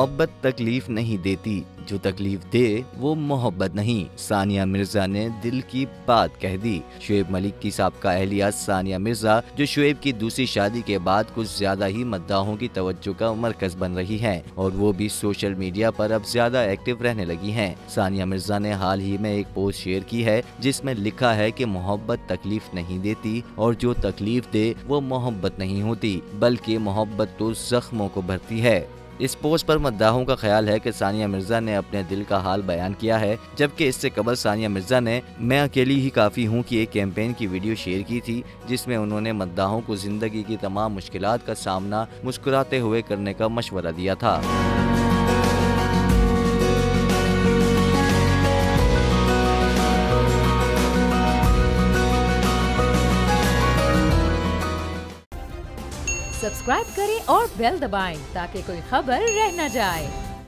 मोहब्बत तकलीफ नहीं देती, जो तकलीफ दे वो मोहब्बत नहीं। सानिया मिर्जा ने दिल की बात कह दी। शुएब मलिक की साबका अहलिया सानिया मिर्जा, जो शुएब की दूसरी शादी के बाद कुछ ज्यादा ही मद्दाहों की तवज्जो का मरकज बन रही हैं, और वो भी सोशल मीडिया पर अब ज्यादा एक्टिव रहने लगी हैं। सानिया मिर्जा ने हाल ही में एक पोस्ट शेयर की है जिसमें लिखा है कि मोहब्बत तकलीफ नहीं देती, और जो तकलीफ दे वो मोहब्बत नहीं होती, बल्कि मोहब्बत तो जख्मों को भरती है। इस पोस्ट पर मद्दाहों का ख्याल है कि सानिया मिर्जा ने अपने दिल का हाल बयान किया है, जबकि इससे कबल सानिया मिर्जा ने मैं अकेली ही काफ़ी हूँ की एक कैंपेन की वीडियो शेयर की थी, जिसमें उन्होंने मद्दाहों को जिंदगी की तमाम मुश्किलात का सामना मुस्कुराते हुए करने का मशवरा दिया था। सब्सक्राइब करें और बेल दबाएं ताकि कोई खबर रह न जाए।